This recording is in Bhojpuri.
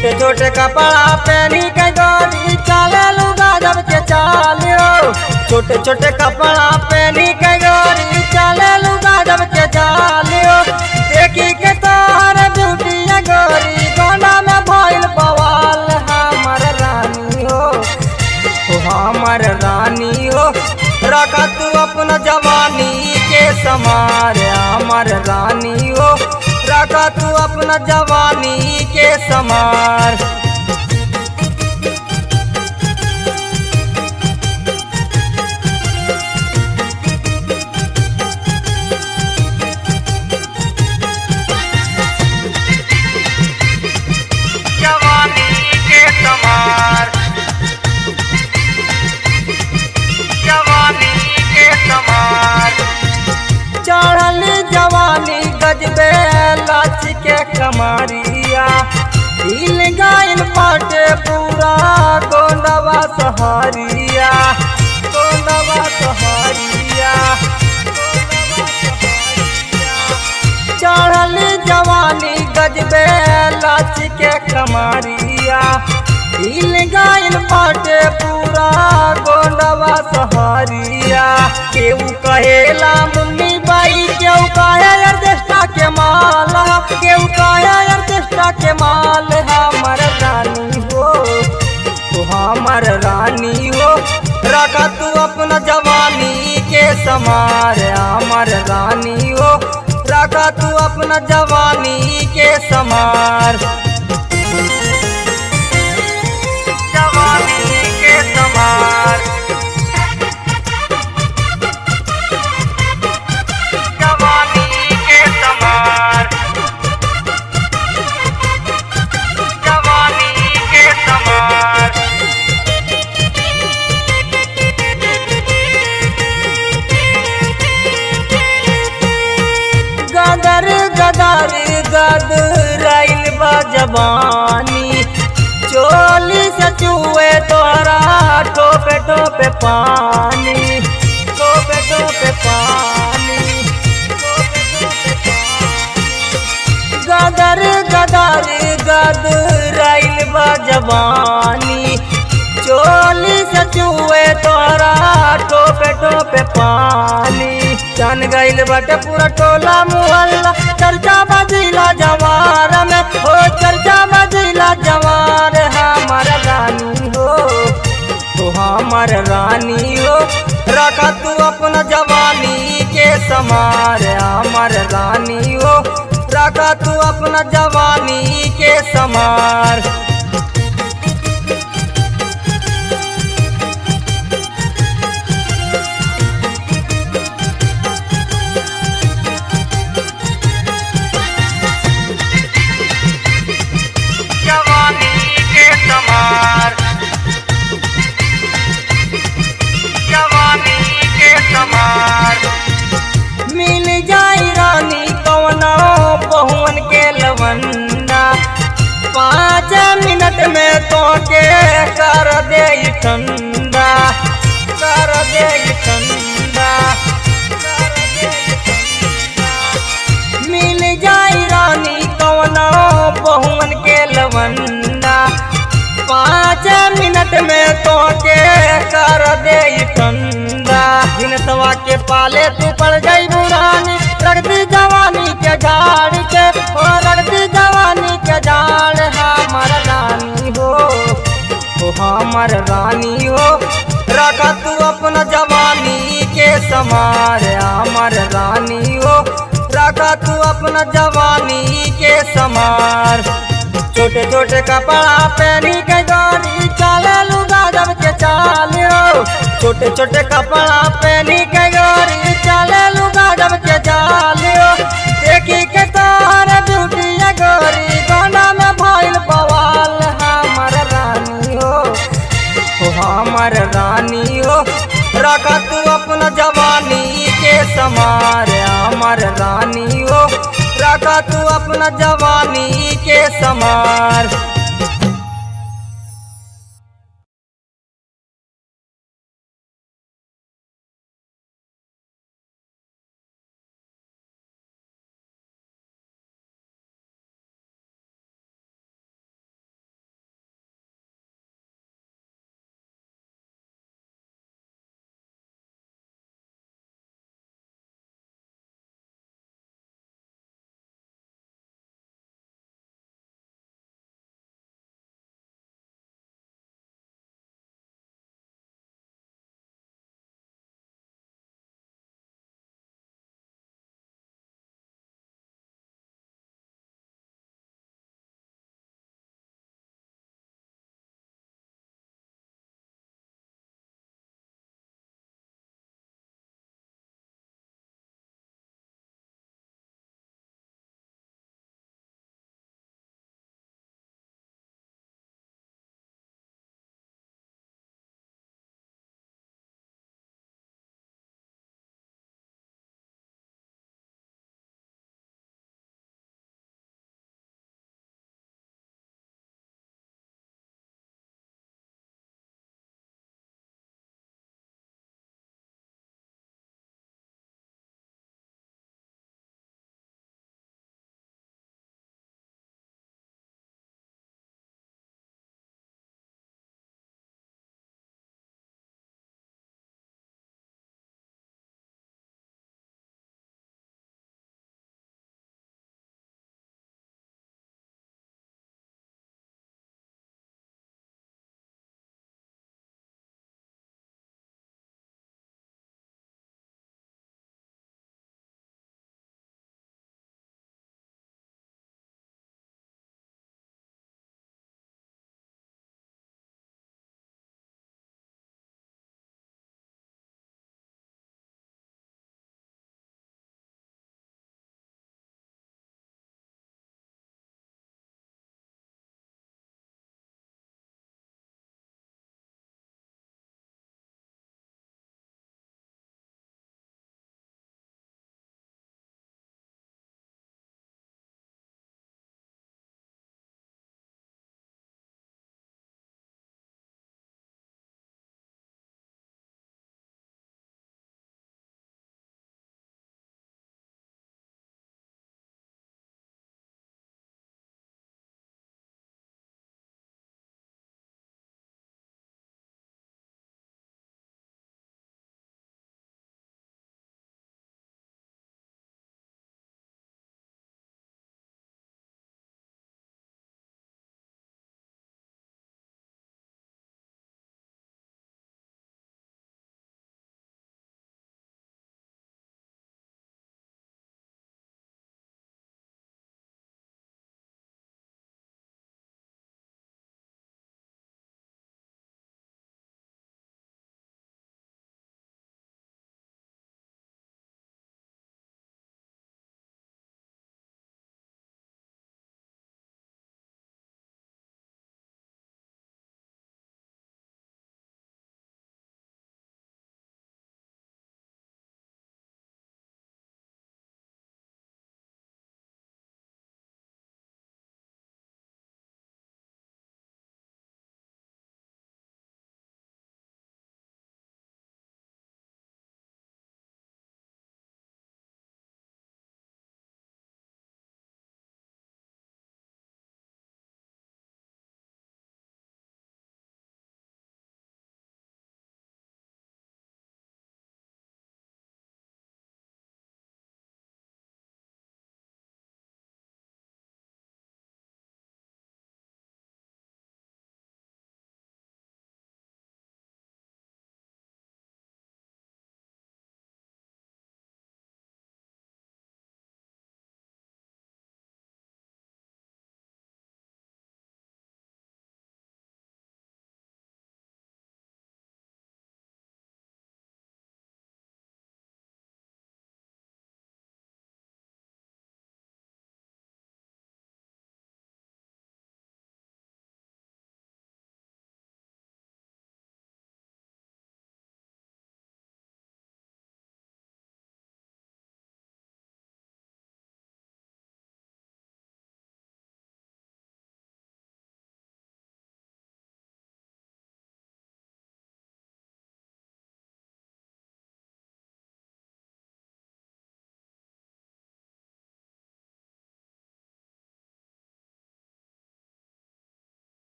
छोटे छोटे कपड़ा पहनी के गोरी चाले लुगा जब के चालियो। छोटे छोटे कपड़ा पहनी के गोरी चाले लुगा जब के चालियो। देखी के तोहर ब्यूटी गोरी गोना में भइल बवाल। हमर रानी हो हमर रानी हो रखा तू अपना जवानी के समार। हमर रानी हो रखा तू अपना जवानी के समार। जवानी के समार जवानी के समार। चढ़ल जवानी गजबे लाच के कमारिया हिल गाइल पाटे पूरा गोंडवा सहारिया। गोंडवा सहारिया चढ़ल जवानी गजबे लाच के कमारिया हिल गाइल पाटे पूरा गोंडवा सहारिया। केहू कहेला मुन्नी बाई केहू कहे अर्केस्ट्रा के माल। केहू कहे अर्केस्ट्रा के माल। हमर रानी हो तो हमर रानी हो रखा तू अपना जवानी के समार। हमर रानी हो रखा तू अपना जवानी के समार। जवानी के समार जवानी के समार जवानी के समार। गदर गदर गदराइल बा जवानी चोली से चुए तोरा टोपे टोपे पानी। टोपे टोपे पानी गदर गदर गदराइल बा जवानी चोली से चुए तोरा टोपे टोपे पानी। जान गइल बाटे पूरा टोला मुहल्ला चर्चा बजिला जवार में हो। चर्चा बजिला जवार। हमर रानी हो तो हमर रानी हो रखा तू अपना जवानी के समार। हमर रानी हो रखा तू अपना जवानी के समार। जवानी के समार जवानी के समार। मिल जाई रानी कवना बहुवन के लवंदा 5 मिनट में तो के कर दे ठंडा। कर दे ठंडा मिल जाई रानी कवना बहुवन के लवंदा 5 मिनट में तो के कर दे ठंडा। दिन सवा के पाले तू पड़ गई बुरानी रखती जवानी के झाड़ के हो। रखती जवानी के झाड़। हमर रानी हो तो हमर रानी हो रखा तू अपना जवानी के समार। हमर रानी हो रखा तू अपना जवानी के समार। छोटे छोटे कपड़ा पहनी के गोरी चाले लुगा जब के चालियो। छोटे छोटे कपड़ा पहनी के गोरी चाले लुगा जब के चालियो। देखी के तोहर ब्यूटी गोरी गोना में भइल बवाल। हमर रानी हो तो हमर रानी हो रखा तू अपना जवानी के समार। हमर रानी हो रखा तू अपना जवानी के समार।